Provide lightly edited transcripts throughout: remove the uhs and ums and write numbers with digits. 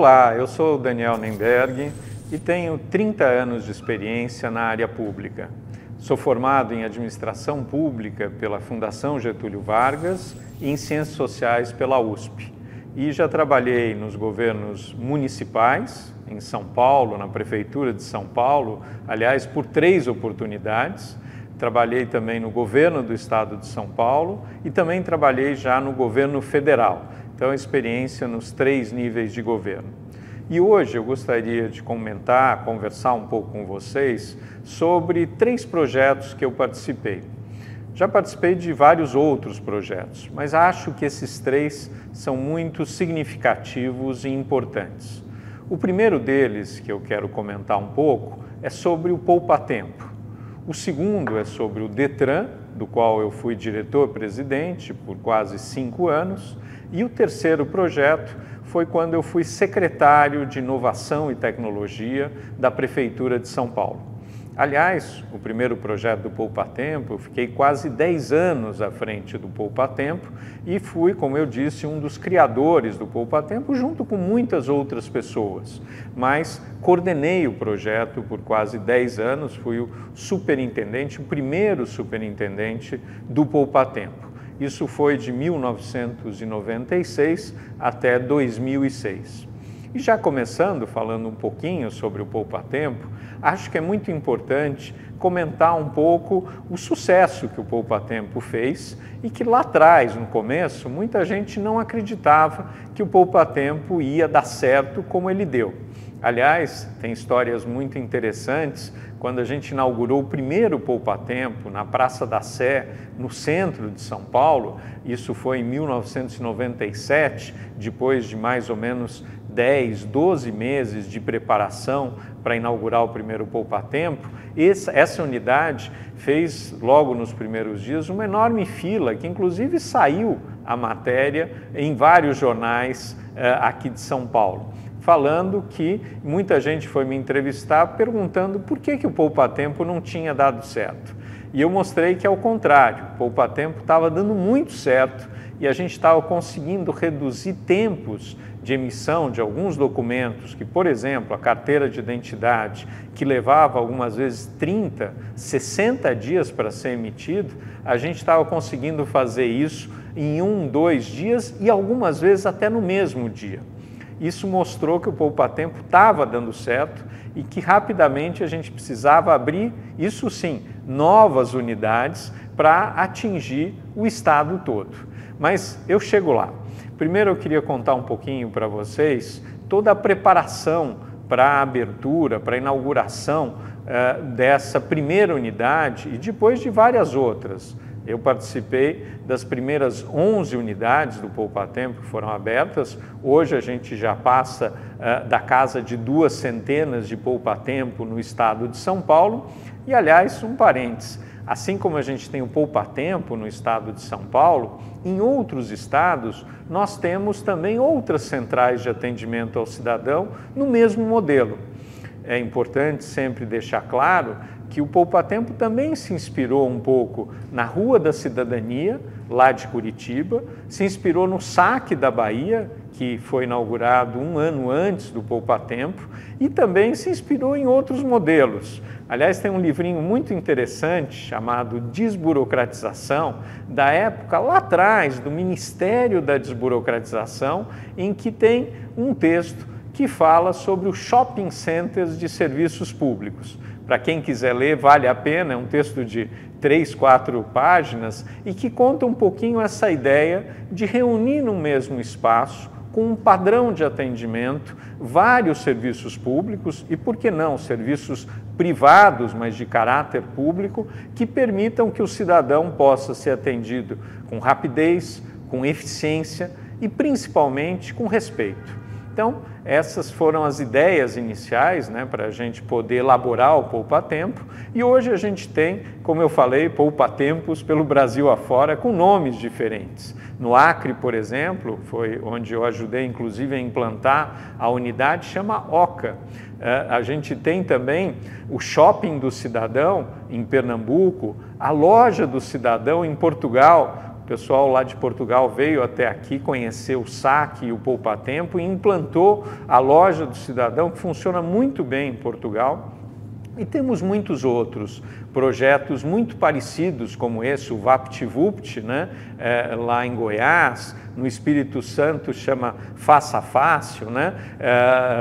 Olá, eu sou o Daniel Nemberg e tenho 30 anos de experiência na área pública. Sou formado em Administração Pública pela Fundação Getúlio Vargas e em Ciências Sociais pela USP. E já trabalhei nos governos municipais, em São Paulo, na Prefeitura de São Paulo, aliás, por 3 oportunidades. Trabalhei também no governo do estado de São Paulo e também trabalhei já no governo federal. Então, experiência nos 3 níveis de governo. E hoje eu gostaria de conversar um pouco com vocês sobre 3 projetos que eu participei. Já participei de vários outros projetos, mas acho que esses 3 são muito significativos e importantes. O primeiro deles, que eu quero comentar um pouco, é sobre o Poupa Tempo. O segundo é sobre o Detran, do qual eu fui diretor-presidente por quase 5 anos. E o terceiro projeto foi quando eu fui secretário de Inovação e Tecnologia da Prefeitura de São Paulo. Aliás, o primeiro projeto do Poupa Tempo, eu fiquei quase 10 anos à frente do Poupa Tempo e fui, como eu disse, um dos criadores do Poupa Tempo, junto com muitas outras pessoas. Mas coordenei o projeto por quase 10 anos, fui o superintendente, o primeiro superintendente do Poupa Tempo. Isso foi de 1996 até 2006. E já começando, falando um pouquinho sobre o Poupa Tempo, acho que é muito importante comentar um pouco o sucesso que o Poupa Tempo fez e que lá atrás, no começo, muita gente não acreditava que o Poupa Tempo ia dar certo como ele deu. Aliás, tem histórias muito interessantes. Quando a gente inaugurou o primeiro Poupa Tempo na Praça da Sé, no centro de São Paulo, isso foi em 1997, depois de mais ou menos 10, 12 meses de preparação para inaugurar o primeiro Poupa Tempo, essa unidade fez, logo nos primeiros dias, uma enorme fila, que inclusive saiu a matéria em vários jornais aqui de São Paulo, falando que muita gente foi me entrevistar perguntando por que o Poupa Tempo não tinha dado certo. E eu mostrei que, ao contrário, o Poupa Tempo estava dando muito certo e a gente estava conseguindo reduzir tempos de emissão de alguns documentos, que, por exemplo, a carteira de identidade, que levava algumas vezes 30, 60 dias para ser emitido, a gente estava conseguindo fazer isso em 1, 2 dias e algumas vezes até no mesmo dia. Isso mostrou que o Poupa Tempo estava dando certo e que rapidamente a gente precisava abrir, isso sim, novas unidades para atingir o estado todo. Mas eu chego lá. Primeiro eu queria contar um pouquinho para vocês toda a preparação para a abertura, para a inauguração dessa primeira unidade e depois de várias outras. Eu participei das primeiras 11 unidades do Poupa Tempo que foram abertas. Hoje a gente já passa da casa de 2 centenas de Poupa Tempo no estado de São Paulo. E, aliás, um parênteses, assim como a gente tem o Poupa Tempo no estado de São Paulo, em outros estados nós temos também outras centrais de atendimento ao cidadão no mesmo modelo. É importante sempre deixar claro que o Poupa Tempo também se inspirou um pouco na Rua da Cidadania, lá de Curitiba, se inspirou no Saque da Bahia, que foi inaugurado 1 ano antes do Poupa Tempo, e também se inspirou em outros modelos. Aliás, tem um livrinho muito interessante chamado Desburocratização, da época lá atrás, do Ministério da Desburocratização, em que tem um texto que fala sobre os shopping centers de serviços públicos. Para quem quiser ler, vale a pena, é um texto de 3, 4 páginas e que conta um pouquinho essa ideia de reunir no mesmo espaço, com um padrão de atendimento, vários serviços públicos e, por que não, serviços privados, mas de caráter público, que permitam que o cidadão possa ser atendido com rapidez, com eficiência e, principalmente, com respeito. Então, essas foram as ideias iniciais, para a gente poder elaborar o Poupa Tempo, e hoje a gente tem, como eu falei, Poupa Tempos pelo Brasil afora, com nomes diferentes. No Acre, por exemplo, foi onde eu ajudei inclusive a implantar a unidade, chama OCA. A gente tem também o Shopping do Cidadão em Pernambuco, a Loja do Cidadão em Portugal, O pessoal lá de Portugal veio até aqui conhecer o saque e o poupa-tempo e implantou a loja do cidadão, que funciona muito bem em Portugal. E temos muitos outros projetos muito parecidos como esse, o VaptVupt, né? Lá em Goiás, no Espírito Santo chama Faça Fácil, né?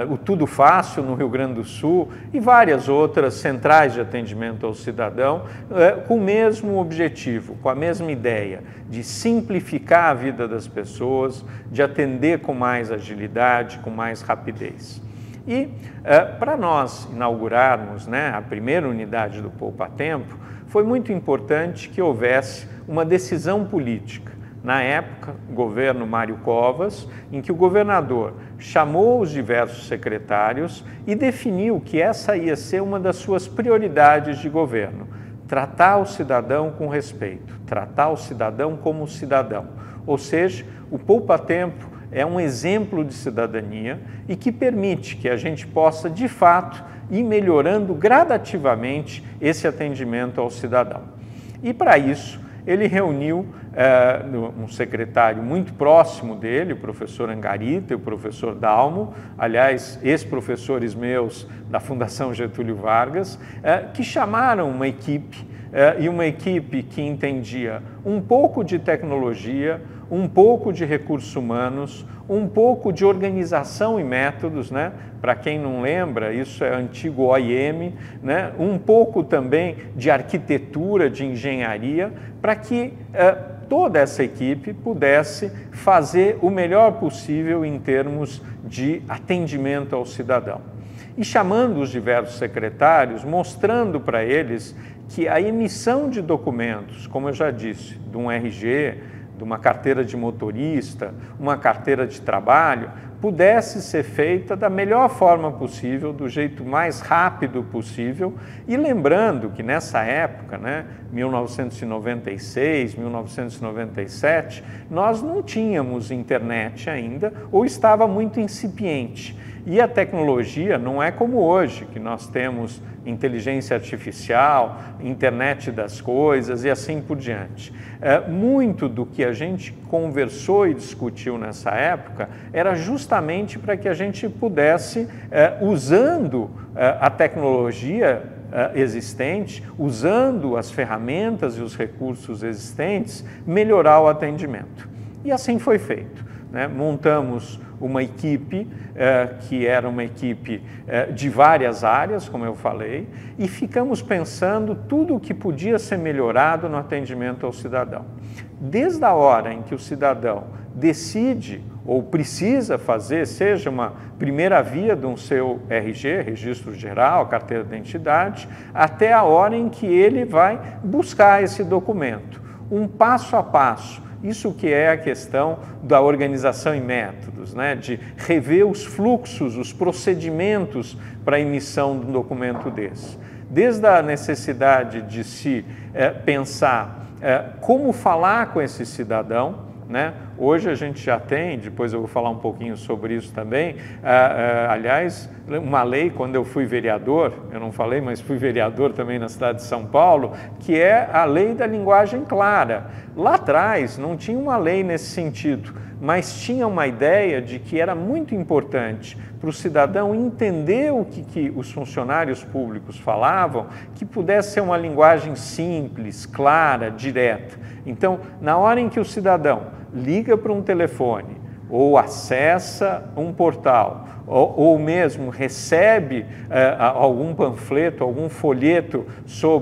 O Tudo Fácil no Rio Grande do Sul e várias outras centrais de atendimento ao cidadão com o mesmo objetivo, com a mesma ideia de simplificar a vida das pessoas, de atender com mais agilidade, com mais rapidez. E para nós inaugurarmos, né, a primeira unidade do Poupa-Tempo, foi muito importante que houvesse uma decisão política. Na época, o governo Mário Covas, em que o governador chamou os diversos secretários e definiu que essa ia ser uma das suas prioridades de governo: tratar o cidadão com respeito, tratar o cidadão como cidadão. Ou seja, o Poupa-Tempo é um exemplo de cidadania e que permite que a gente possa, de fato, ir melhorando gradativamente esse atendimento ao cidadão. E para isso, ele reuniu um secretário muito próximo dele, o professor Angarita e o professor Dalmo, aliás, ex-professores meus da Fundação Getúlio Vargas, que chamaram uma equipe, e uma equipe que entendia um pouco de tecnologia, um pouco de recursos humanos, um pouco de organização e métodos, né? Para quem não lembra, isso é antigo OIM, né? Um pouco também de arquitetura, de engenharia, para que toda essa equipe pudesse fazer o melhor possível em termos de atendimento ao cidadão. E chamando os diversos secretários, mostrando para eles que a emissão de documentos, como eu já disse, de um RG, de uma carteira de motorista, uma carteira de trabalho, pudesse ser feita da melhor forma possível, do jeito mais rápido possível, e lembrando que nessa época, né, 1996, 1997, nós não tínhamos internet ainda, ou estava muito incipiente. E a tecnologia não é como hoje, que nós temos inteligência artificial, internet das coisas e assim por diante. Muito do que a gente conversou e discutiu nessa época era justamente para que a gente pudesse, usando a tecnologia existente, usando as ferramentas e os recursos existentes, melhorar o atendimento. E assim foi feito, né? Montamos uma equipe que era uma equipe de várias áreas, como eu falei, e ficamos pensando tudo o que podia ser melhorado no atendimento ao cidadão. Desde a hora em que o cidadão decide ou precisa fazer, seja uma primeira via de um seu RG, Registro Geral, Carteira de Identidade, até a hora em que ele vai buscar esse documento. Um passo a passo. Isso que é a questão da organização em métodos, né? De rever os fluxos, os procedimentos para a emissão de um documento desse. Desde a necessidade de se pensar como falar com esse cidadão, né? Hoje a gente já tem, depois eu vou falar um pouquinho sobre isso também, aliás, uma lei, quando eu fui vereador, eu não falei, mas fui vereador também na cidade de São Paulo, que é a lei da linguagem clara. Lá atrás não tinha uma lei nesse sentido, mas tinha uma ideia de que era muito importante para o cidadão entender o que os funcionários públicos falavam, que pudesse ser uma linguagem simples, clara, direta. Então, na hora em que o cidadão liga para um telefone ou acessa um portal ou mesmo recebe algum panfleto, algum folheto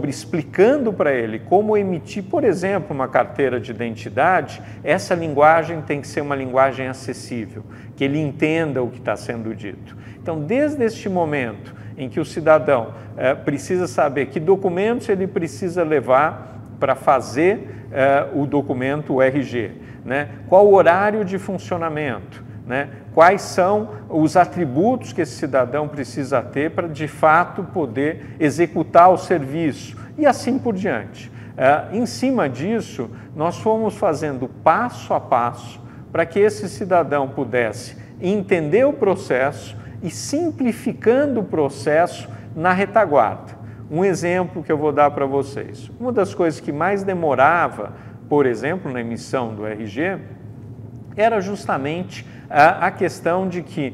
explicando para ele como emitir, por exemplo, uma carteira de identidade, essa linguagem tem que ser uma linguagem acessível, que ele entenda o que está sendo dito. Então, desde este momento em que o cidadão precisa saber que documentos ele precisa levar para fazer o documento, o RG, né? Qual o horário de funcionamento, né? Quais são os atributos que esse cidadão precisa ter para, de fato, poder executar o serviço e assim por diante. Em cima disso, nós fomos fazendo passo a passo para que esse cidadão pudesse entender o processo e simplificando o processo na retaguarda. Um exemplo que eu vou dar para vocês. Uma das coisas que mais demorava por exemplo, na emissão do RG, era justamente a questão de que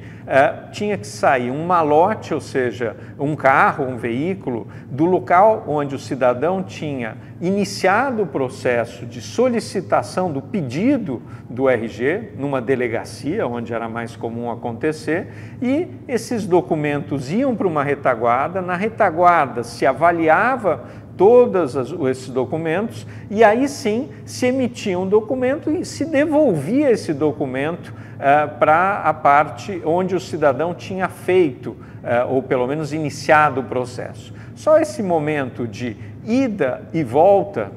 tinha que sair um malote, ou seja, um carro, um veículo, do local onde o cidadão tinha iniciado o processo de solicitação do pedido do RG, numa delegacia, onde era mais comum acontecer, e esses documentos iam para uma retaguarda, na retaguarda se avaliava todos esses documentos e aí sim se emitia um documento e se devolvia esse documento para a parte onde o cidadão tinha feito ou pelo menos iniciado o processo. Só esse momento de ida e volta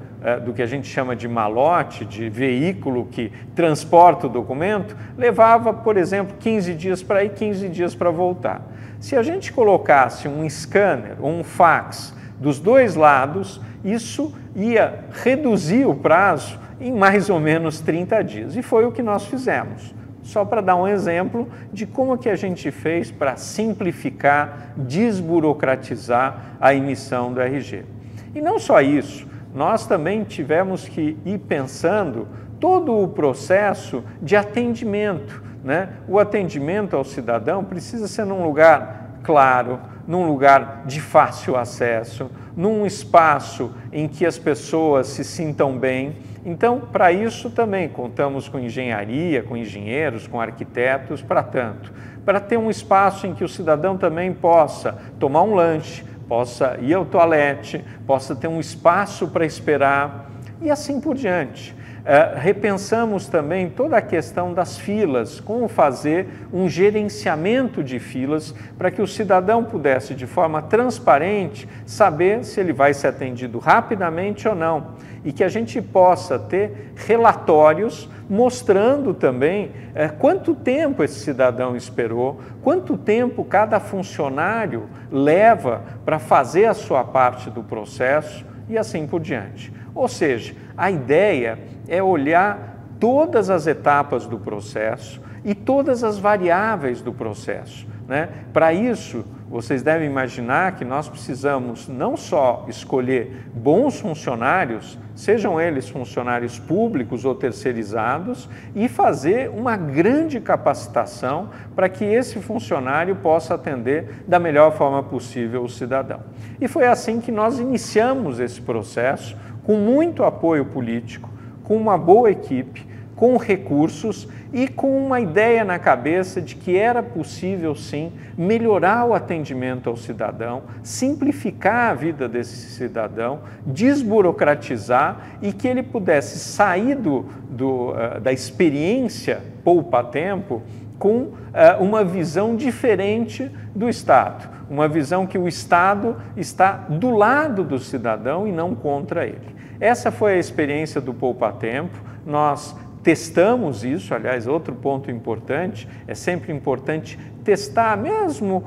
do que a gente chama de malote, de veículo que transporta o documento, levava, por exemplo, 15 dias para ir, 15 dias para voltar. Se a gente colocasse um scanner ou um fax dos dois lados, isso ia reduzir o prazo em mais ou menos 30 dias. E foi o que nós fizemos. Só para dar um exemplo de como que a gente fez para simplificar, desburocratizar a emissão do RG. E não só isso, nós também tivemos que ir pensando todo o processo de atendimento, né? O atendimento ao cidadão precisa ser num lugar claro, num lugar de fácil acesso, num espaço em que as pessoas se sintam bem. Então, para isso também contamos com engenharia, com engenheiros, com arquitetos, para tanto. Para ter um espaço em que o cidadão também possa tomar um lanche, possa ir ao toalete, possa ter um espaço para esperar e assim por diante. Repensamos também toda a questão das filas, como fazer um gerenciamento de filas para que o cidadão pudesse, de forma transparente, saber se ele vai ser atendido rapidamente ou não. E que a gente possa ter relatórios mostrando também quanto tempo esse cidadão esperou, quanto tempo cada funcionário leva para fazer a sua parte do processo e assim por diante. Ou seja, a ideia é olhar todas as etapas do processo e todas as variáveis do processo, né? Para isso, vocês devem imaginar que nós precisamos não só escolher bons funcionários, sejam eles funcionários públicos ou terceirizados, e fazer uma grande capacitação para que esse funcionário possa atender da melhor forma possível o cidadão. E foi assim que nós iniciamos esse processo, com muito apoio político, com uma boa equipe, com recursos e com uma ideia na cabeça de que era possível, sim, melhorar o atendimento ao cidadão, simplificar a vida desse cidadão, desburocratizar e que ele pudesse sair da experiência poupa-tempo com uma visão diferente do Estado, uma visão que o Estado está do lado do cidadão e não contra ele. Essa foi a experiência do Poupa-Tempo, nós testamos isso, aliás, outro ponto importante, é sempre importante testar, mesmo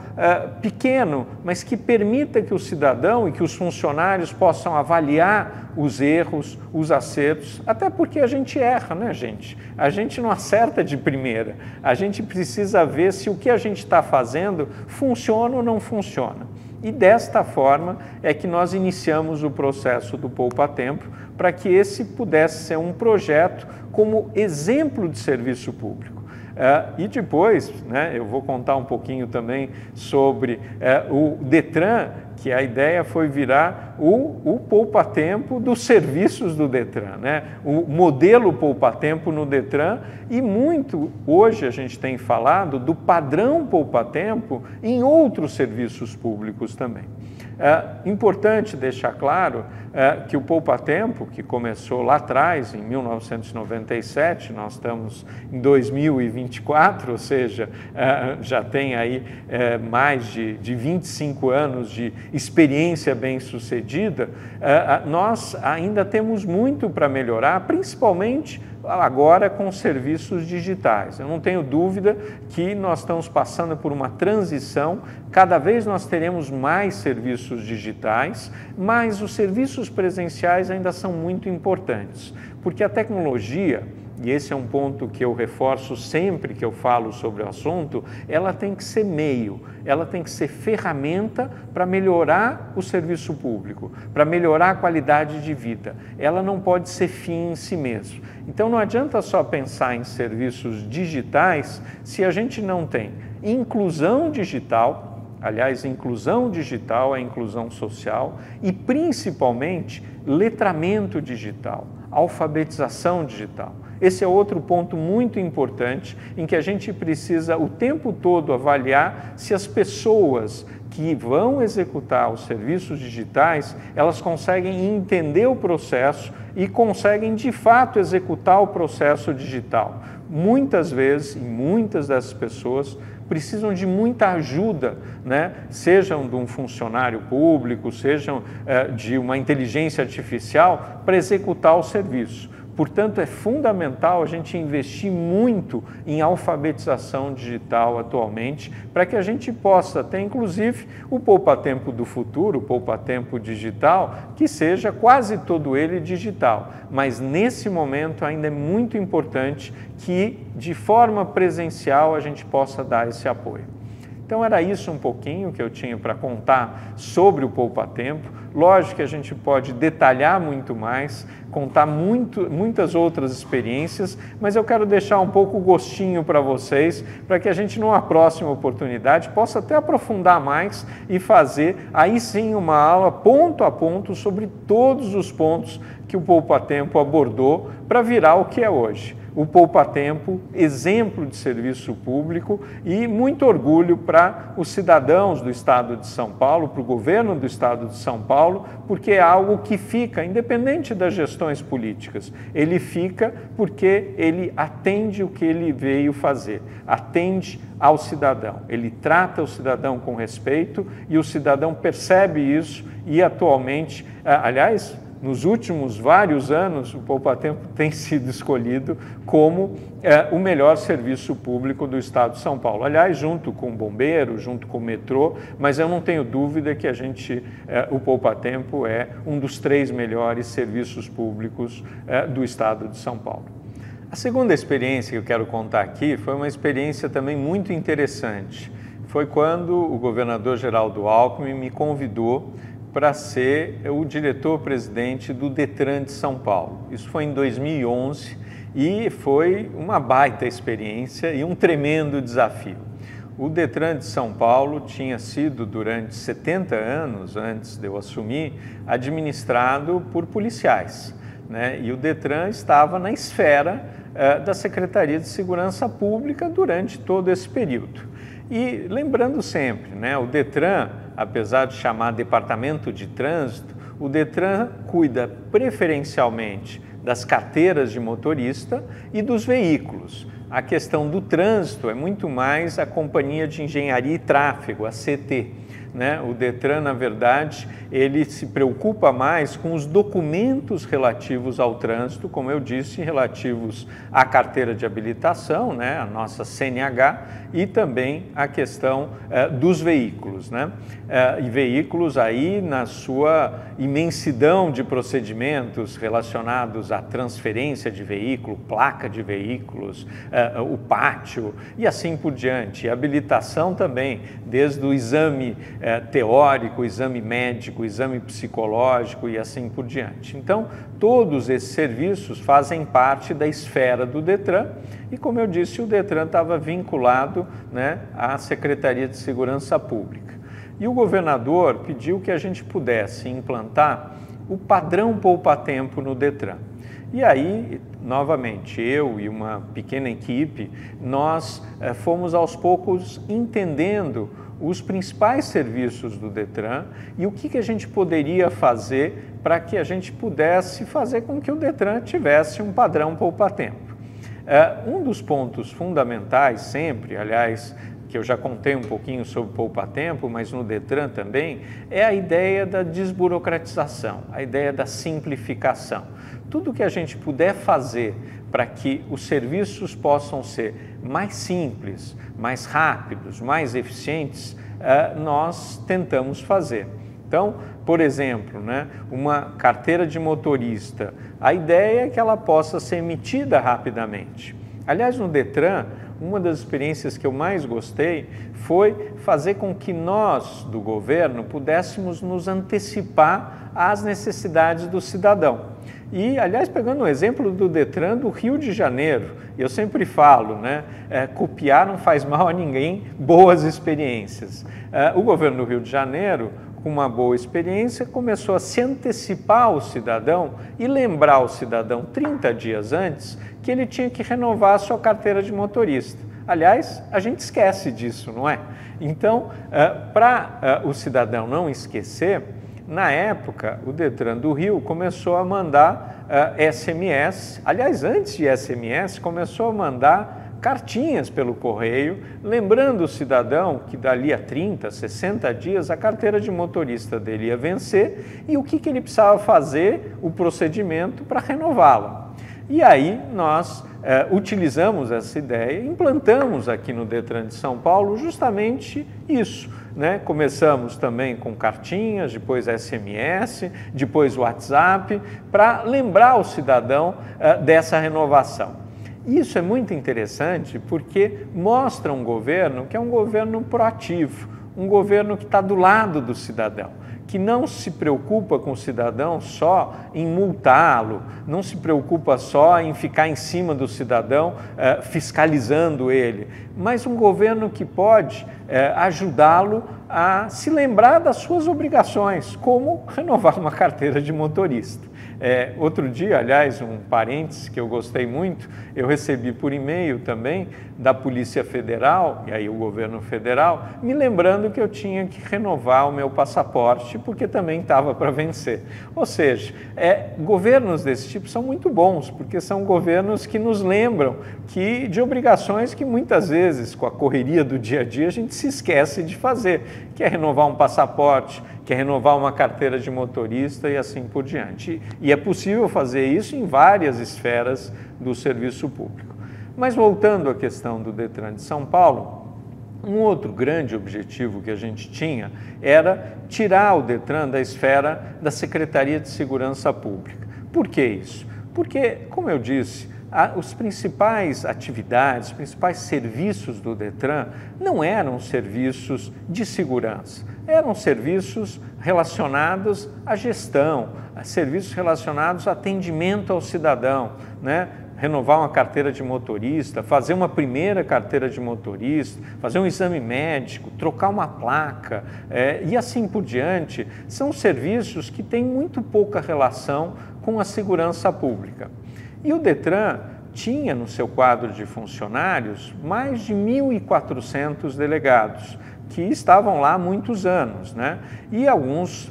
pequeno, mas que permita que o cidadão e que os funcionários possam avaliar os erros, os acertos, até porque a gente erra, né, gente? A gente não acerta de primeira, a gente precisa ver se o que a gente está fazendo funciona ou não funciona. E desta forma é que nós iniciamos o processo do Poupa-Tempo para que esse pudesse ser um projeto como exemplo de serviço público. E depois, né, eu vou contar um pouquinho também sobre o Detran, que a ideia foi virar o Poupa-Tempo dos serviços do Detran, né? O modelo Poupa-Tempo no Detran, e muito hoje a gente tem falado do padrão Poupa-Tempo em outros serviços públicos também. Importante deixar claro que o Poupa-Tempo, que começou lá atrás, em 1997, nós estamos em 2024, ou seja, já tem aí mais de 25 anos de experiência bem-sucedida, nós ainda temos muito para melhorar, principalmente agora com serviços digitais. Eu não tenho dúvida que nós estamos passando por uma transição, cada vez nós teremos mais serviços digitais, mas os serviços presenciais ainda são muito importantes, porque a tecnologia e esse é um ponto que eu reforço sempre que eu falo sobre o assunto, ela tem que ser meio, ela tem que ser ferramenta para melhorar o serviço público, para melhorar a qualidade de vida. Ela não pode ser fim em si mesmo. Então não adianta só pensar em serviços digitais se a gente não tem inclusão digital. Aliás, inclusão digital é inclusão social e, principalmente, letramento digital, alfabetização digital. Esse é outro ponto muito importante em que a gente precisa o tempo todo avaliar se as pessoas que vão executar os serviços digitais, elas conseguem entender o processo e conseguem, de fato, executar o processo digital. Muitas vezes, e muitas dessas pessoas, precisam de muita ajuda, né? Sejam de um funcionário público, sejam de uma inteligência artificial, para executar o serviço. Portanto, é fundamental a gente investir muito em alfabetização digital atualmente, para que a gente possa ter, inclusive, o poupa-tempo do futuro, o poupa-tempo digital, que seja quase todo ele digital. Mas, nesse momento, ainda é muito importante que, de forma presencial, a gente possa dar esse apoio. Então, era isso um pouquinho que eu tinha para contar sobre o poupa-tempo. Lógico que a gente pode detalhar muito mais, contar muitas outras experiências, mas eu quero deixar um pouco o gostinho para vocês, para que a gente, numa próxima oportunidade, possa até aprofundar mais e fazer, aí sim, uma aula ponto a ponto sobre todos os pontos que o poupa-tempo abordou para virar o que é hoje. O poupa-tempo, exemplo de serviço público e muito orgulho para os cidadãos do Estado de São Paulo, para o governo do Estado de São Paulo, porque é algo que fica, independente das gestões políticas, ele fica porque ele atende o que ele veio fazer, atende ao cidadão, ele trata o cidadão com respeito e o cidadão percebe isso e atualmente, aliás, nos últimos vários anos, o poupa-tempo tem sido escolhido como o melhor serviço público do Estado de São Paulo. Aliás, junto com o bombeiro, junto com o metrô, mas eu não tenho dúvida que o poupa-tempo é um dos 3 melhores serviços públicos do Estado de São Paulo. A segunda experiência que eu quero contar aqui foi uma experiência também muito interessante. Foi quando o governador Geraldo Alckmin me convidou para ser o diretor-presidente do Detran de São Paulo. Isso foi em 2011 e foi uma baita experiência e um tremendo desafio. O Detran de São Paulo tinha sido, durante 70 anos, antes de eu assumir, administrado por policiais, né? E o Detran estava na esfera da Secretaria de Segurança Pública durante todo esse período. E lembrando sempre, né, o Detran, apesar de chamar Departamento de Trânsito, o Detran cuida preferencialmente das carteiras de motorista e dos veículos. A questão do trânsito é muito mais a Companhia de Engenharia e Tráfego, a CT. Né? O Detran, na verdade, ele se preocupa mais com os documentos relativos ao trânsito, como eu disse, relativos à carteira de habilitação, né? A nossa CNH, e também a questão dos veículos, né? E veículos aí na sua imensidão de procedimentos relacionados à transferência de veículo, placa de veículos, o pátio e assim por diante. E habilitação também, desde o exame teórico, exame médico, exame psicológico e assim por diante. Então, todos esses serviços fazem parte da esfera do Detran e, como eu disse, o Detran estava vinculado, né, à Secretaria de Segurança Pública. E o governador pediu que a gente pudesse implantar o padrão poupa-tempo no Detran. E aí, novamente, eu e uma pequena equipe, nós fomos aos poucos entendendo os principais serviços do Detran e o que a gente poderia fazer para que a gente pudesse fazer com que o Detran tivesse um padrão poupa-tempo. Um dos pontos fundamentais sempre, aliás, que eu já contei um pouquinho sobre poupa-tempo, mas no Detran também, é a ideia da desburocratização, a ideia da simplificação. Tudo que a gente puder fazer para que os serviços possam ser mais simples, mais rápidos, mais eficientes, nós tentamos fazer. Então, por exemplo, né, uma carteira de motorista, a ideia é que ela possa ser emitida rapidamente. Aliás, no Detran, uma das experiências que eu mais gostei foi fazer com que nós, do governo, pudéssemos nos antecipar às necessidades do cidadão. E, aliás, pegando o exemplo do Detran do Rio de Janeiro, eu sempre falo, né, copiar não faz mal a ninguém, boas experiências. O governo do Rio de Janeiro, com uma boa experiência, começou a se antecipar ao cidadão e lembrar o cidadão 30 dias antes que ele tinha que renovar a sua carteira de motorista. Aliás, a gente esquece disso, não é? Então, para o cidadão não esquecer, na época, o Detran do Rio começou a mandar SMS, aliás, antes de SMS, começou a mandar cartinhas pelo correio, lembrando o cidadão que dali a 30, 60 dias a carteira de motorista dele ia vencer e o que ele precisava fazer, o procedimento para renová-la. E aí nós utilizamos essa ideia, implantamos aqui no Detran de São Paulo justamente isso, né? Começamos também com cartinhas, depois SMS, depois WhatsApp, para lembrar o cidadão dessa renovação. Isso é muito interessante porque mostra um governo que é um governo proativo, um governo que está do lado do cidadão, que não se preocupa com o cidadão só em multá-lo, não se preocupa só em ficar em cima do cidadão fiscalizando ele, mas um governo que pode ajudá-lo a se lembrar das suas obrigações, como renovar uma carteira de motorista. Outro dia, aliás, um parênteses que eu gostei muito, eu recebi por e-mail também da Polícia Federal, e aí o governo federal, me lembrando que eu tinha que renovar o meu passaporte, porque também estava para vencer. Ou seja, governos desse tipo são muito bons, porque são governos que nos lembram de obrigações que muitas vezes, com a correria do dia a dia, a gente se esquece de fazer, que é renovar um passaporte, que é renovar uma carteira de motorista e assim por diante. E é possível fazer isso em várias esferas do serviço público. Mas voltando à questão do Detran de São Paulo, um outro grande objetivo que a gente tinha era tirar o Detran da esfera da Secretaria de Segurança Pública. Por que isso? Porque, como eu disse, os principais atividades, os principais serviços do Detran não eram serviços de segurança, eram serviços relacionados à gestão, serviços relacionados a atendimento ao cidadão, né? Renovar uma carteira de motorista, fazer uma primeira carteira de motorista, fazer um exame médico, trocar uma placa e assim por diante, são serviços que têm muito pouca relação com a segurança pública. E o Detran tinha no seu quadro de funcionários mais de 1.400 delegados, que estavam lá há muitos anos, né? E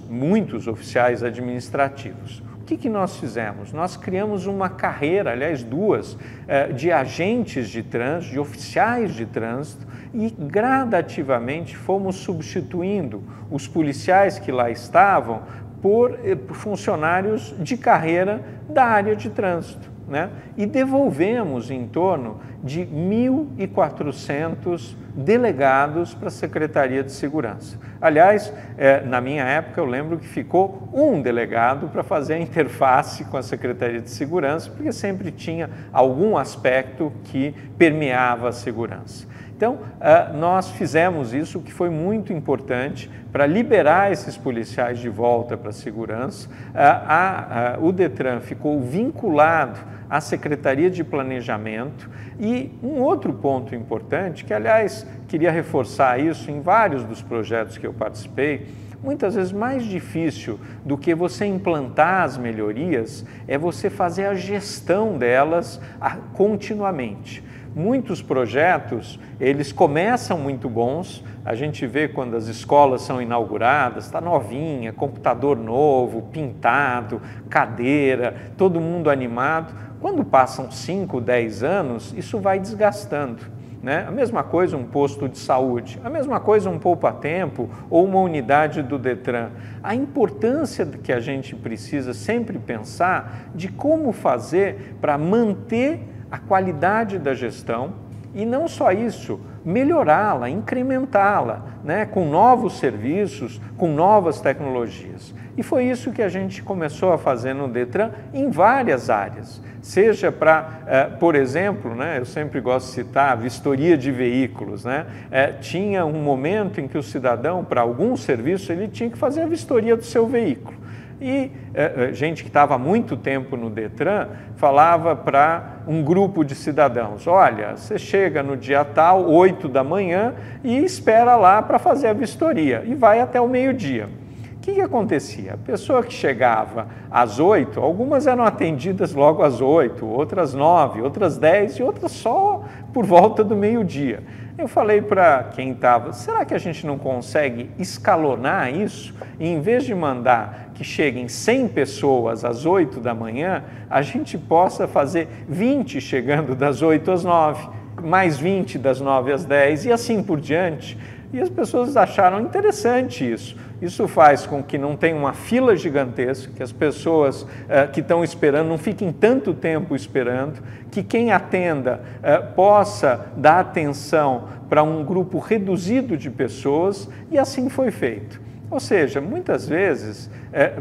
muitos oficiais administrativos. O que nós fizemos? Nós criamos uma carreira, aliás, duas, de agentes de trânsito, de oficiais de trânsito, e gradativamente fomos substituindo os policiais que lá estavam por funcionários de carreira da área de trânsito, né? E devolvemos em torno de 1.400 delegados para a Secretaria de Segurança. Aliás, na minha época eu lembro que ficou um delegado para fazer a interface com a Secretaria de Segurança, porque sempre tinha algum aspecto que permeava a segurança. Então, nós fizemos isso, que foi muito importante para liberar esses policiais de volta para a segurança. O Detran ficou vinculado à Secretaria de Planejamento e um outro ponto importante, que aliás queria reforçar isso em vários dos projetos que eu participei, muitas vezes mais difícil do que você implantar as melhorias é você fazer a gestão delas continuamente. Muitos projetos, eles começam muito bons, a gente vê quando as escolas são inauguradas, está novinha, computador novo, pintado, cadeira, todo mundo animado. Quando passam 5, 10 anos, isso vai desgastando, né? A mesma coisa um posto de saúde, a mesma coisa um poupa-tempo ou uma unidade do Detran. A importância que a gente precisa sempre pensar de como fazer para manter a qualidade da gestão E não só isso, melhorá-la, incrementá-la, né, com novos serviços, com novas tecnologias. E foi isso que a gente começou a fazer no Detran em várias áreas. Seja para, por exemplo, né, eu sempre gosto de citar a vistoria de veículos, né? Tinha um momento em que o cidadão, para algum serviço, ele tinha que fazer a vistoria do seu veículo. E gente que estava há muito tempo no Detran falava para um grupo de cidadãos, olha, você chega no dia tal, 8 da manhã, e espera lá para fazer a vistoria, e vai até o meio-dia. O que acontecia? A pessoa que chegava às 8, algumas eram atendidas logo às 8, outras 9, outras 10 e outras só por volta do meio-dia. Eu falei para quem estava, será que a gente não consegue escalonar isso? E em vez de mandar que cheguem 100 pessoas às 8 da manhã, a gente possa fazer 20 chegando das 8 às 9, mais 20 das 9 às 10 e assim por diante. E as pessoas acharam interessante isso. Isso faz com que não tenha uma fila gigantesca, que as pessoas que estão esperando não fiquem tanto tempo esperando, que quem atenda possa dar atenção para um grupo reduzido de pessoas, e assim foi feito. Ou seja, muitas vezes,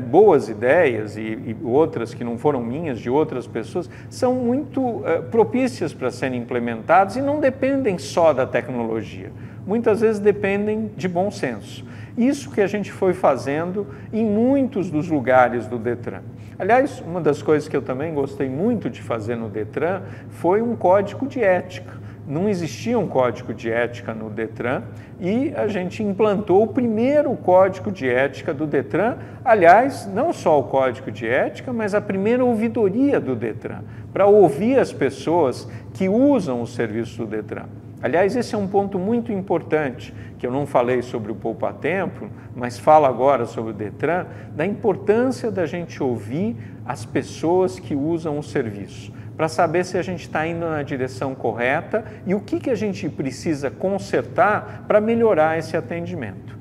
boas ideias e outras que não foram minhas, de outras pessoas, são muito propícias para serem implementadas e não dependem só da tecnologia. Muitas vezes dependem de bom senso. Isso que a gente foi fazendo em muitos dos lugares do Detran. Aliás, uma das coisas que eu também gostei muito de fazer no Detran foi um código de ética. Não existia um código de ética no Detran e a gente implantou o primeiro código de ética do Detran. Aliás, não só o código de ética, mas a primeira ouvidoria do Detran, para ouvir as pessoas que usam o serviço do Detran. Aliás, esse é um ponto muito importante, que eu não falei sobre o Poupa Tempo, mas falo agora sobre o Detran, da importância da gente ouvir as pessoas que usam o serviço, para saber se a gente está indo na direção correta e o que a gente precisa consertar para melhorar esse atendimento.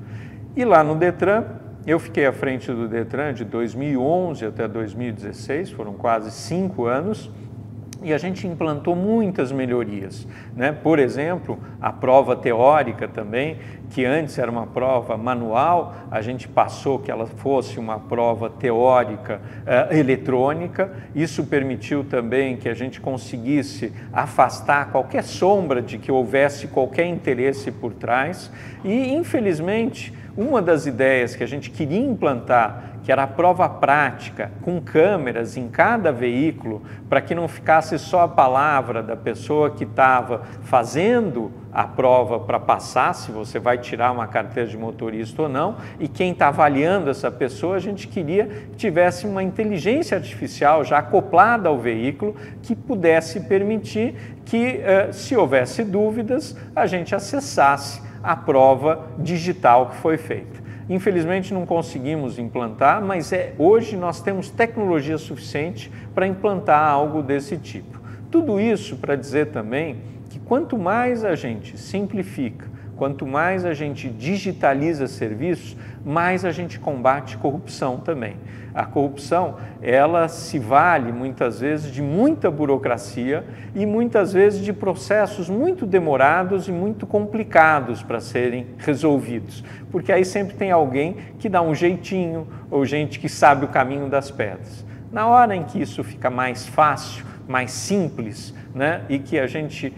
E lá no Detran, eu fiquei à frente do Detran de 2011 até 2016, foram quase 5 anos, e a gente implantou muitas melhorias, né? Por exemplo, a prova teórica também, que antes era uma prova manual, a gente passou que ela fosse uma prova teórica eletrônica. Isso permitiu também que a gente conseguisse afastar qualquer sombra de que houvesse qualquer interesse por trás. E, infelizmente, uma das ideias que a gente queria implantar, que era a prova prática, com câmeras em cada veículo, para que não ficasse só a palavra da pessoa que estava fazendo a prova para passar, se você vai tirar uma carteira de motorista ou não, e quem está avaliando essa pessoa, a gente queria que tivesse uma inteligência artificial já acoplada ao veículo, que pudesse permitir que, se houvesse dúvidas, a gente acessasse a prova digital que foi feita. Infelizmente não conseguimos implantar, mas hoje nós temos tecnologia suficiente para implantar algo desse tipo. Tudo isso para dizer também que quanto mais a gente simplifica, quanto mais a gente digitaliza serviços, mais a gente combate corrupção também. A corrupção, ela se vale muitas vezes de muita burocracia e muitas vezes de processos muito demorados e muito complicados para serem resolvidos, porque aí sempre tem alguém que dá um jeitinho ou gente que sabe o caminho das pedras. Na hora em que isso fica mais fácil, mais simples, né, e que a gente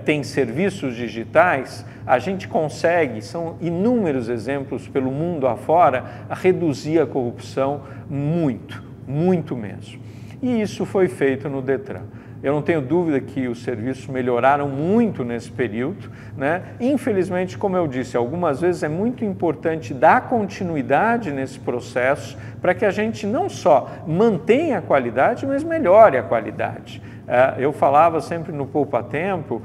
tem serviços digitais, a gente consegue, são inúmeros exemplos pelo mundo afora, a reduzir a corrupção muito, muito mesmo. E isso foi feito no Detran. Eu não tenho dúvida que os serviços melhoraram muito nesse período, né? Infelizmente, como eu disse, algumas vezes é muito importante dar continuidade nesse processo para que a gente não só mantenha a qualidade, mas melhore a qualidade. Eu falava sempre no Poupa Tempo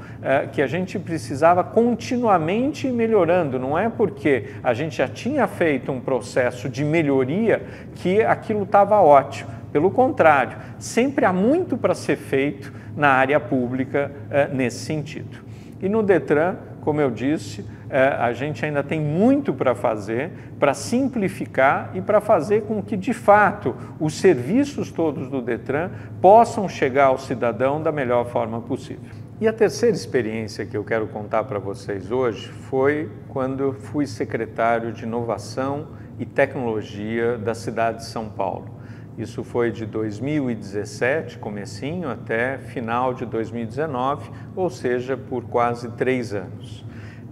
que a gente precisava continuamente ir melhorando, não é porque a gente já tinha feito um processo de melhoria que aquilo estava ótimo. Pelo contrário, sempre há muito para ser feito na área pública nesse sentido. E no Detran, como eu disse, a gente ainda tem muito para fazer, para simplificar e para fazer com que, de fato, os serviços todos do Detran possam chegar ao cidadão da melhor forma possível. E a terceira experiência que eu quero contar para vocês hoje foi quando eu fui secretário de Inovação e Tecnologia da cidade de São Paulo. Isso foi de 2017, comecinho, até final de 2019, ou seja, por quase 3 anos.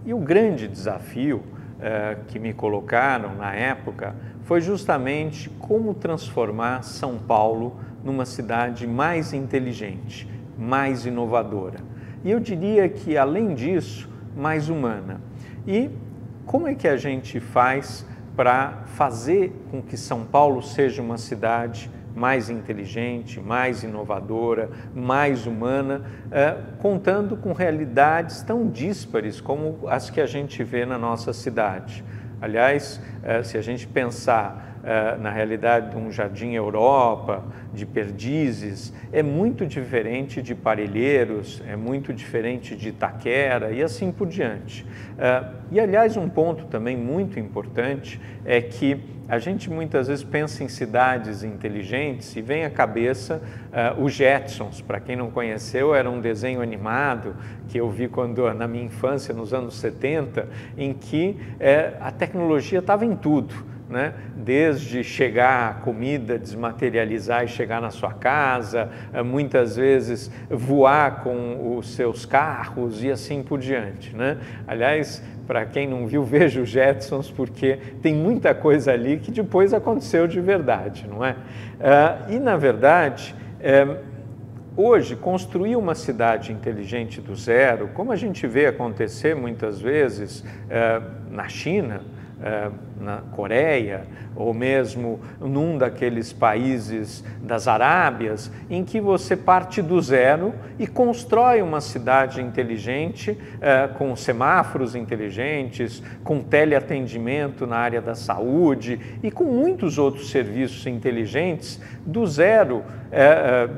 E o grande desafio que me colocaram na época foi justamente como transformar São Paulo numa cidade mais inteligente, mais inovadora. E eu diria que, além disso, mais humana. E como é que a gente faz para fazer com que São Paulo seja uma cidade mais inteligente, mais inovadora, mais humana, contando com realidades tão díspares como as que a gente vê na nossa cidade. Aliás, se a gente pensar na realidade de um Jardim Europa, de Perdizes, é muito diferente de Parelheiros, é muito diferente de Itaquera e assim por diante. E, aliás, um ponto também muito importante é que a gente muitas vezes pensa em cidades inteligentes e vem à cabeça os Jetsons. Para quem não conheceu, era um desenho animado que eu vi quando, na minha infância, nos anos 70, em que a tecnologia estava em tudo. Né? Desde chegar a comida, desmaterializar e chegar na sua casa, muitas vezes voar com os seus carros e assim por diante. Né? Aliás, para quem não viu, veja os Jetsons, porque tem muita coisa ali que depois aconteceu de verdade, não é? E, na verdade, hoje, construir uma cidade inteligente do zero, como a gente vê acontecer muitas vezes na China, na Coreia, ou mesmo num daqueles países das Arábias, em que você parte do zero e constrói uma cidade inteligente, com semáforos inteligentes, com teleatendimento na área da saúde e com muitos outros serviços inteligentes. Do zero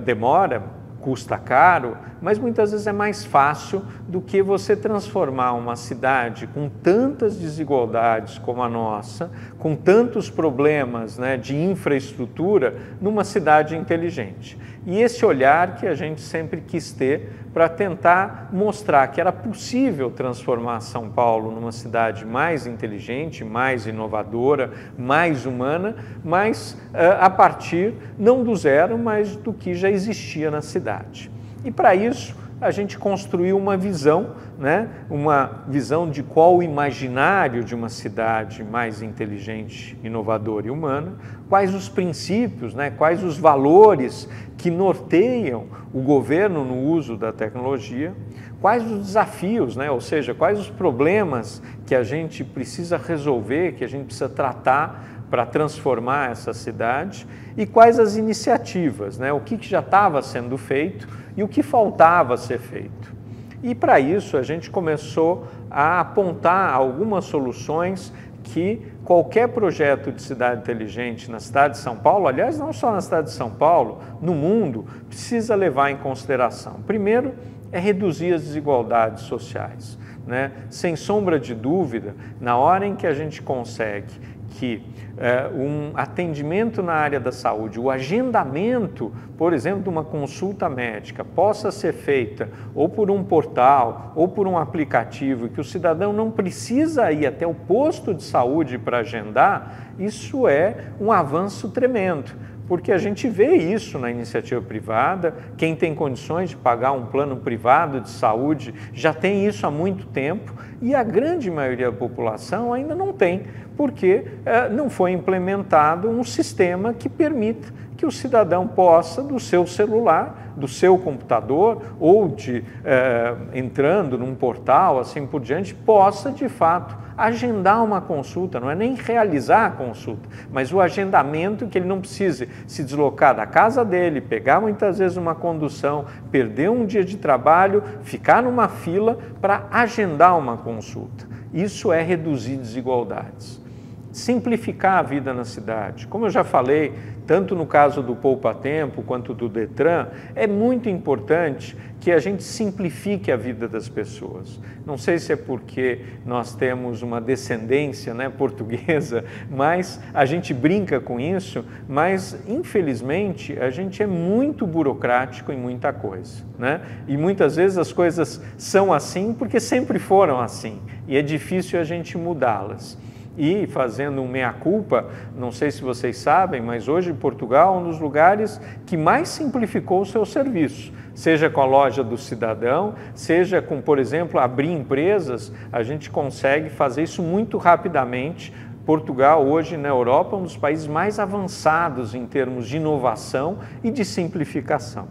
demora, custa caro, mas muitas vezes é mais fácil do que você transformar uma cidade com tantas desigualdades como a nossa, com tantos problemas, né, de infraestrutura, numa cidade inteligente. E esse olhar que a gente sempre quis ter para tentar mostrar que era possível transformar São Paulo numa cidade mais inteligente, mais inovadora, mais humana, mas a partir não do zero, mas do que já existia na cidade. E para isso a gente construiu uma visão, né? Uma visão de qual o imaginário de uma cidade mais inteligente, inovadora e humana, quais os princípios, né? Quais os valores que norteiam o governo no uso da tecnologia, quais os desafios, né? Ou seja, quais os problemas que a gente precisa resolver, que a gente precisa tratar para transformar essa cidade e quais as iniciativas, né? O que já estava sendo feito e o que faltava ser feito. E para isso a gente começou a apontar algumas soluções que qualquer projeto de cidade inteligente na cidade de São Paulo, aliás, não só na cidade de São Paulo, no mundo, precisa levar em consideração. Primeiro, é reduzir as desigualdades sociais, né? Sem sombra de dúvida, na hora em que a gente consegue que um atendimento na área da saúde, o agendamento, por exemplo, de uma consulta médica, possa ser feita ou por um portal ou por um aplicativo, que o cidadão não precisa ir até o posto de saúde para agendar, isso é um avanço tremendo. Porque a gente vê isso na iniciativa privada, quem tem condições de pagar um plano privado de saúde já tem isso há muito tempo e a grande maioria da população ainda não tem, porque não foi implementado um sistema que permita que o cidadão possa, do seu celular, do seu computador ou entrando num portal, assim por diante, possa de fato agendar uma consulta, não é nem realizar a consulta, mas o agendamento, que ele não precise se deslocar da casa dele, pegar muitas vezes uma condução, perder um dia de trabalho, ficar numa fila para agendar uma consulta. Isso é reduzir desigualdades. Simplificar a vida na cidade. Como eu já falei, tanto no caso do Poupa Tempo quanto do Detran, é muito importante que a gente simplifique a vida das pessoas. Não sei se é porque nós temos uma descendência, né, portuguesa, mas a gente brinca com isso, mas infelizmente a gente é muito burocrático em muita coisa, né? E muitas vezes as coisas são assim porque sempre foram assim e é difícil a gente mudá-las. E fazendo um meia-culpa, não sei se vocês sabem, mas hoje Portugal é um dos lugares que mais simplificou o seu serviço, seja com a loja do cidadão, seja com, por exemplo, abrir empresas, a gente consegue fazer isso muito rapidamente. Portugal hoje na Europa é um dos países mais avançados em termos de inovação e de simplificação.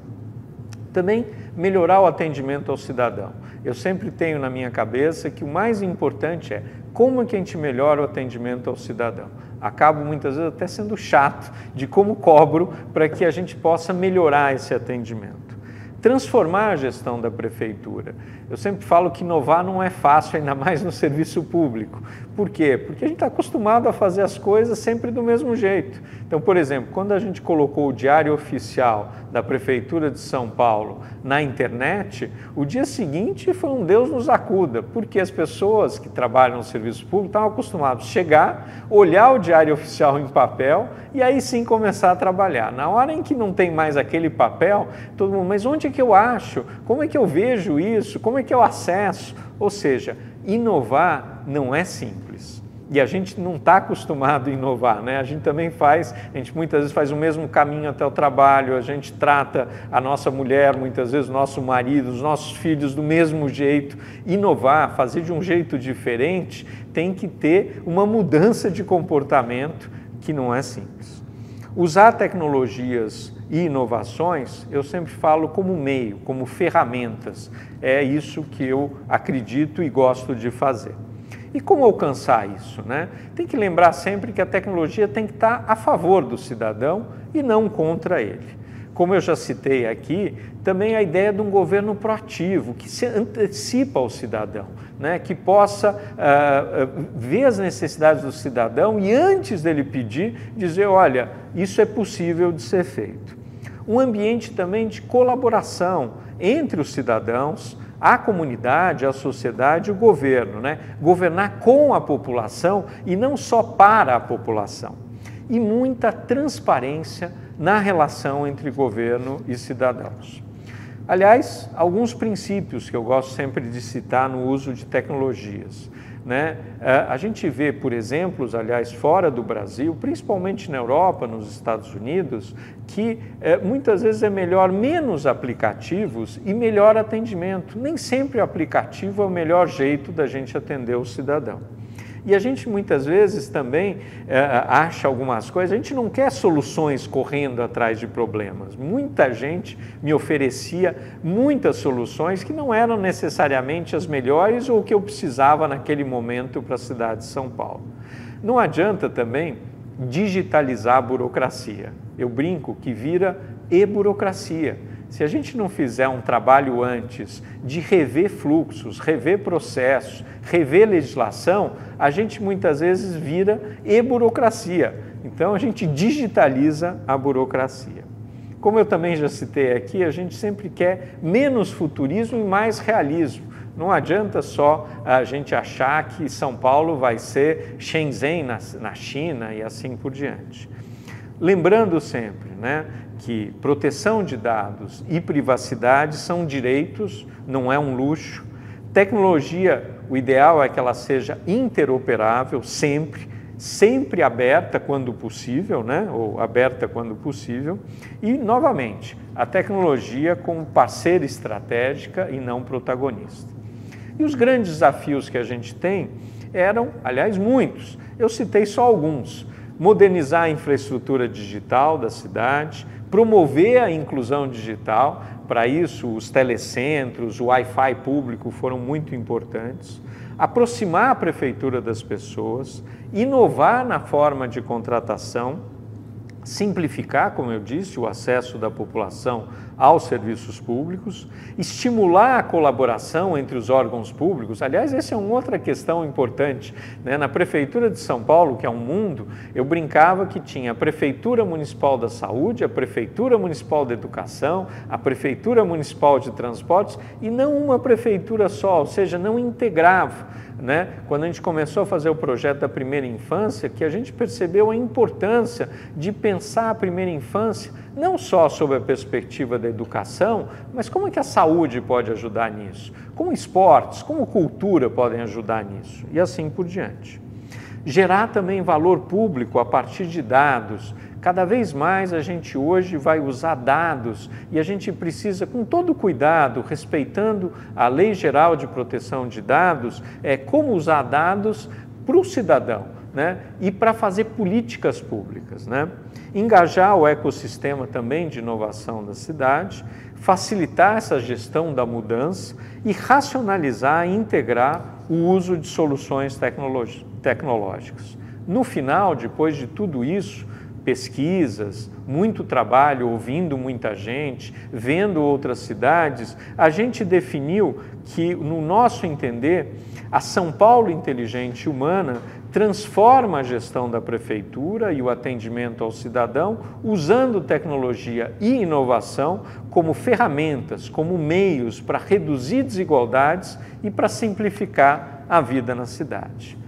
Também melhorar o atendimento ao cidadão. Eu sempre tenho na minha cabeça que o mais importante é como é que a gente melhora o atendimento ao cidadão. Acabo muitas vezes até sendo chato de como cobro para que a gente possa melhorar esse atendimento. Transformar a gestão da prefeitura. Eu sempre falo que inovar não é fácil, ainda mais no serviço público. Por quê? Porque a gente está acostumado a fazer as coisas sempre do mesmo jeito. Então, por exemplo, quando a gente colocou o Diário Oficial da Prefeitura de São Paulo na internet, o dia seguinte foi um Deus nos acuda, porque as pessoas que trabalham no serviço público estavam acostumadas a chegar, olhar o Diário Oficial em papel e aí sim começar a trabalhar. Na hora em que não tem mais aquele papel, todo mundo, mas onde é que eu acho? Como é que eu vejo isso? Como é que eu acesso? Ou seja, inovar não é simples. E a gente não está acostumado a inovar, né? A gente também faz, a gente muitas vezes faz o mesmo caminho até o trabalho, a gente trata a nossa mulher, muitas vezes o nosso marido, os nossos filhos do mesmo jeito. Inovar, fazer de um jeito diferente, tem que ter uma mudança de comportamento que não é simples. Usar tecnologias e inovações, eu sempre falo como meio, como ferramentas. É isso que eu acredito e gosto de fazer. E como alcançar isso, né? Tem que lembrar sempre que a tecnologia tem que estar a favor do cidadão e não contra ele. Como eu já citei aqui, também a ideia de um governo proativo, que se antecipa ao cidadão, né? Que possa ver as necessidades do cidadão e antes dele pedir, dizer, olha, isso é possível de ser feito. Um ambiente também de colaboração entre os cidadãos, a comunidade, a sociedade e o governo, né? Governar com a população e não só para a população. E muita transparência na relação entre governo e cidadãos. Aliás, alguns princípios que eu gosto sempre de citar no uso de tecnologias, né? A gente vê, por exemplos, aliás, fora do Brasil, principalmente na Europa, nos Estados Unidos, que muitas vezes é melhor menos aplicativos e melhor atendimento. Nem sempre o aplicativo é o melhor jeito da gente atender o cidadão. E a gente muitas vezes também acha algumas coisas, a gente não quer soluções correndo atrás de problemas. Muita gente me oferecia muitas soluções que não eram necessariamente as melhores ou que eu precisava naquele momento para a cidade de São Paulo. Não adianta também digitalizar a burocracia. Eu brinco que vira e-burocracia. Se a gente não fizer um trabalho antes de rever fluxos, rever processos, rever legislação, a gente muitas vezes vira e-burocracia. Então, a gente digitaliza a burocracia. Como eu também já citei aqui, a gente sempre quer menos futurismo e mais realismo. Não adianta só a gente achar que São Paulo vai ser Shenzhen na China e assim por diante. Lembrando sempre, né, que proteção de dados e privacidade são direitos, não é um luxo. Tecnologia, o ideal é que ela seja interoperável sempre aberta quando possível, né, ou aberta quando possível. E, novamente, a tecnologia como parceira estratégica e não protagonista. E os grandes desafios que a gente tem eram, aliás, muitos. Eu citei só alguns. Modernizar a infraestrutura digital da cidade, promover a inclusão digital, para isso os telecentros, o Wi-Fi público foram muito importantes, aproximar a prefeitura das pessoas, inovar na forma de contratação, simplificar, como eu disse, o acesso da população aos serviços públicos, estimular a colaboração entre os órgãos públicos. Aliás, essa é uma outra questão importante, né? Na Prefeitura de São Paulo, que é um mundo, eu brincava que tinha a Prefeitura Municipal da Saúde, a Prefeitura Municipal da Educação, a Prefeitura Municipal de Transportes e não uma prefeitura só, ou seja, não integrava. Né? Quando a gente começou a fazer o projeto da primeira infância, que a gente percebeu a importância de pensar a primeira infância não só sob a perspectiva da educação, mas como é que a saúde pode ajudar nisso, como esportes, como cultura podem ajudar nisso e assim por diante. Gerar também valor público a partir de dados. Cada vez mais a gente hoje vai usar dados e a gente precisa, com todo cuidado, respeitando a Lei Geral de Proteção de Dados, como usar dados para o cidadão, né? E para fazer políticas públicas, né? Engajar o ecossistema também de inovação da cidade, facilitar essa gestão da mudança e racionalizar e integrar o uso de soluções tecnológicas. No final, depois de tudo isso, pesquisas, muito trabalho, ouvindo muita gente, vendo outras cidades, a gente definiu que, no nosso entender, a São Paulo Inteligente e Humana transforma a gestão da prefeitura e o atendimento ao cidadão usando tecnologia e inovação como ferramentas, como meios para reduzir desigualdades e para simplificar a vida na cidade.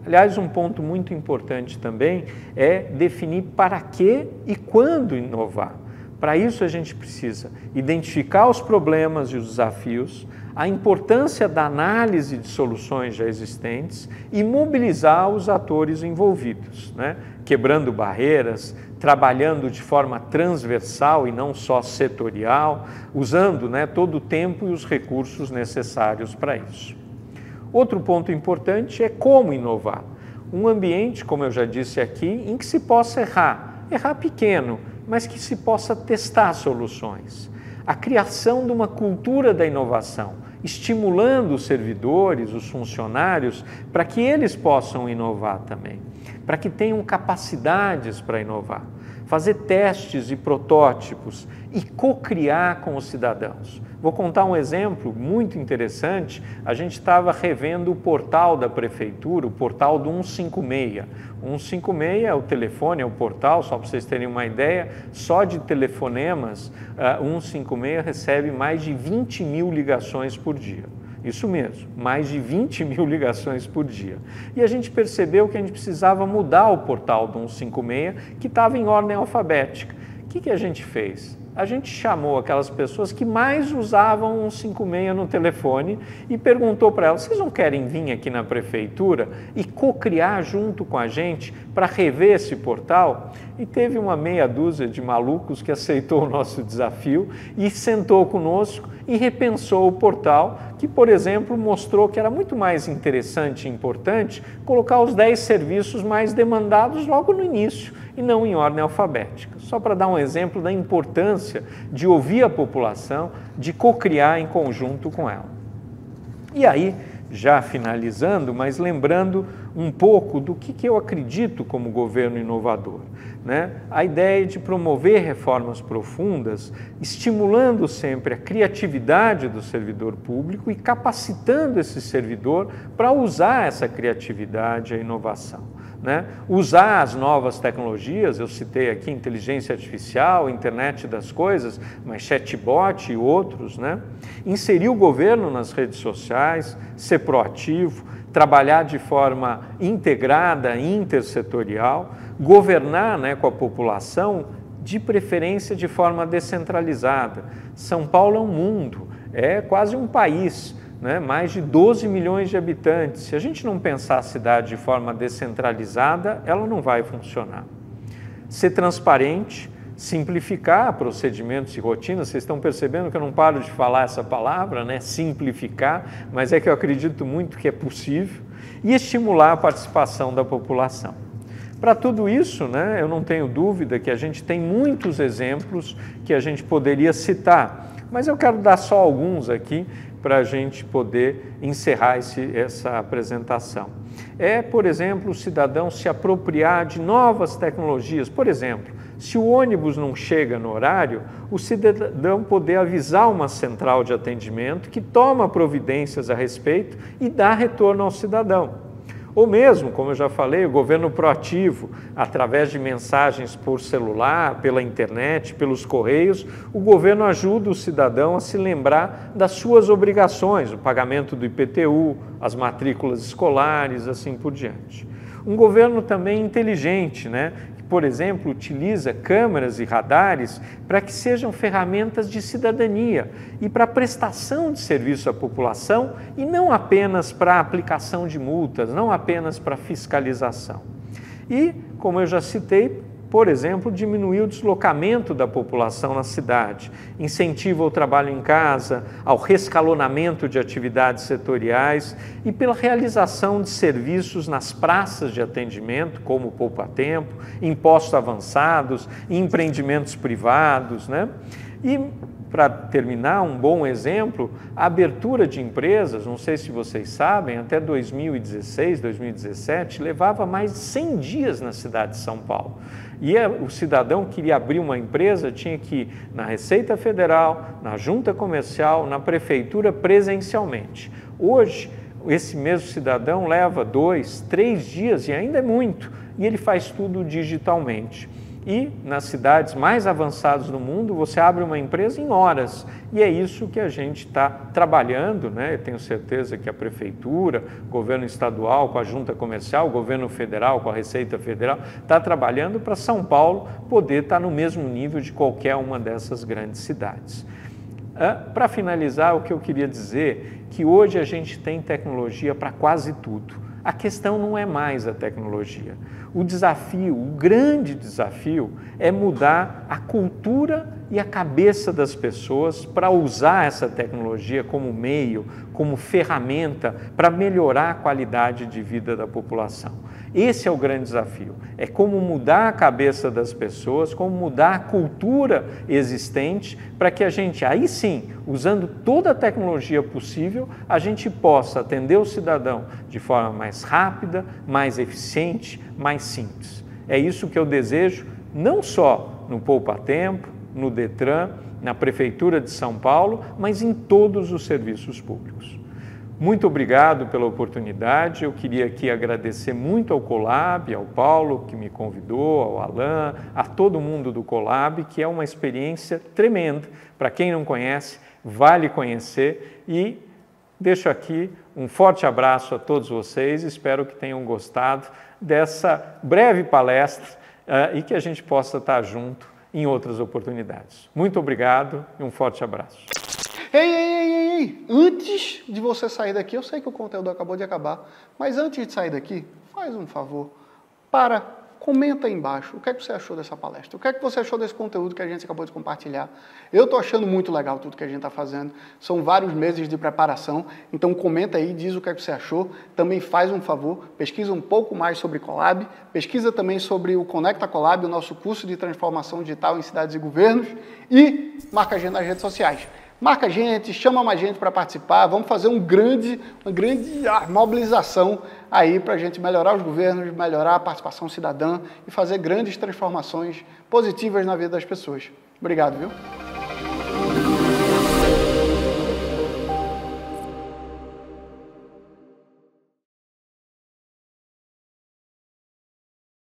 Aliás, um ponto muito importante também é definir para que e quando inovar. Para isso a gente precisa identificar os problemas e os desafios, a importância da análise de soluções já existentes e mobilizar os atores envolvidos, né? Quebrando barreiras, trabalhando de forma transversal e não só setorial, usando, né, todo o tempo e os recursos necessários para isso. Outro ponto importante é como inovar. Um ambiente, como eu já disse aqui, em que se possa errar pequeno, mas que se possa testar soluções. A criação de uma cultura da inovação, estimulando os servidores, os funcionários, para que eles possam inovar também, para que tenham capacidades para inovar, fazer testes e protótipos e co-criar com os cidadãos. Vou contar um exemplo muito interessante. A gente estava revendo o portal da prefeitura, o portal do 156. O 156 é o telefone, é o portal, só para vocês terem uma ideia, só de telefonemas, o 156 recebe mais de 20 mil ligações por dia. Isso mesmo, mais de 20 mil ligações por dia. E a gente percebeu que a gente precisava mudar o portal do 156, que estava em ordem alfabética. O que a gente fez? A gente chamou aquelas pessoas que mais usavam o 156 no telefone e perguntou para elas: vocês não querem vir aqui na prefeitura e co-criar junto com a gente para rever esse portal? E teve uma meia dúzia de malucos que aceitou o nosso desafio e sentou conosco e repensou o portal, que, por exemplo, mostrou que era muito mais interessante e importante colocar os 10 serviços mais demandados logo no início e não em ordem alfabética. Só para dar um exemplo da importância de ouvir a população, de co-criar em conjunto com ela. E aí, já finalizando, mas lembrando um pouco do que eu acredito como governo inovador, né? A ideia de promover reformas profundas, estimulando sempre a criatividade do servidor público e capacitando esse servidor para usar essa criatividade e a inovação. Né? Usar as novas tecnologias, eu citei aqui inteligência artificial, internet das coisas, mas chatbot e outros, né? Inserir o governo nas redes sociais, ser proativo, trabalhar de forma integrada, intersetorial, governar, né, com a população, de preferência de forma descentralizada. São Paulo é um mundo, é quase um país, né? Mais de 12 milhões de habitantes. Se a gente não pensar a cidade de forma descentralizada, ela não vai funcionar. Ser transparente, simplificar procedimentos e rotinas. Vocês estão percebendo que eu não paro de falar essa palavra, né? Simplificar, mas é que eu acredito muito que é possível. E estimular a participação da população. Para tudo isso, né, eu não tenho dúvida que a gente tem muitos exemplos que a gente poderia citar, mas eu quero dar só alguns aqui para a gente poder encerrar essa apresentação. Por exemplo, o cidadão se apropriar de novas tecnologias. Por exemplo, se o ônibus não chega no horário, o cidadão poder avisar uma central de atendimento que toma providências a respeito e dá retorno ao cidadão. Ou mesmo, como eu já falei, o governo proativo, através de mensagens por celular, pela internet, pelos correios, o governo ajuda o cidadão a se lembrar das suas obrigações, o pagamento do IPTU, as matrículas escolares, assim por diante. Um governo também inteligente, né? Que, por exemplo, utiliza câmeras e radares para que sejam ferramentas de cidadania e para prestação de serviço à população e não apenas para aplicação de multas, não apenas para fiscalização. E, como eu já citei, por exemplo, diminuir o deslocamento da população na cidade, incentiva o trabalho em casa, ao rescalonamento de atividades setoriais e pela realização de serviços nas praças de atendimento, como o poupa-tempo, impostos avançados, empreendimentos privados, né? E, para terminar, um bom exemplo, a abertura de empresas, não sei se vocês sabem, até 2016, 2017, levava mais de 100 dias na cidade de São Paulo. E o cidadão que queria abrir uma empresa tinha que ir na Receita Federal, na Junta Comercial, na Prefeitura presencialmente. Hoje, esse mesmo cidadão leva 2, 3 dias e ainda é muito, e ele faz tudo digitalmente. E nas cidades mais avançadas do mundo, você abre uma empresa em horas. E é isso que a gente está trabalhando, né? Eu tenho certeza que a Prefeitura, o governo estadual com a Junta Comercial, o governo federal com a Receita Federal, está trabalhando para São Paulo poder estar no mesmo nível de qualquer uma dessas grandes cidades. Para finalizar, o que eu queria dizer é que hoje a gente tem tecnologia para quase tudo. A questão não é mais a tecnologia. O desafio, o grande desafio, é mudar a cultura e a cabeça das pessoas para usar essa tecnologia como meio, como ferramenta para melhorar a qualidade de vida da população. Esse é o grande desafio, é como mudar a cabeça das pessoas, como mudar a cultura existente para que a gente, aí sim, usando toda a tecnologia possível, a gente possa atender o cidadão de forma mais rápida, mais eficiente, mais simples. É isso que eu desejo, não só no poupa-tempo, no Detran, na Prefeitura de São Paulo, mas em todos os serviços públicos. Muito obrigado pela oportunidade, eu queria aqui agradecer muito ao Colab, ao Paulo que me convidou, ao Alan, a todo mundo do Colab, que é uma experiência tremenda. Para quem não conhece, vale conhecer e deixo aqui um forte abraço a todos vocês, espero que tenham gostado dessa breve palestra e que a gente possa estar junto em outras oportunidades. Muito obrigado e um forte abraço. Ei! Antes de você sair daqui, eu sei que o conteúdo acabou de acabar, mas antes de sair daqui, faz um favor, comenta aí embaixo o que é que você achou dessa palestra, o que é que você achou desse conteúdo que a gente acabou de compartilhar. Eu estou achando muito legal tudo que a gente está fazendo, são vários meses de preparação, então comenta aí, diz o que é que você achou, também faz um favor, pesquisa um pouco mais sobre Colab, pesquisa também sobre o Conecta Colab, o nosso curso de transformação digital em cidades e governos, e marca a gente nas redes sociais. Marca a gente, chama mais gente para participar, vamos fazer uma grande mobilização aí para a gente melhorar os governos, melhorar a participação cidadã e fazer grandes transformações positivas na vida das pessoas. Obrigado, viu?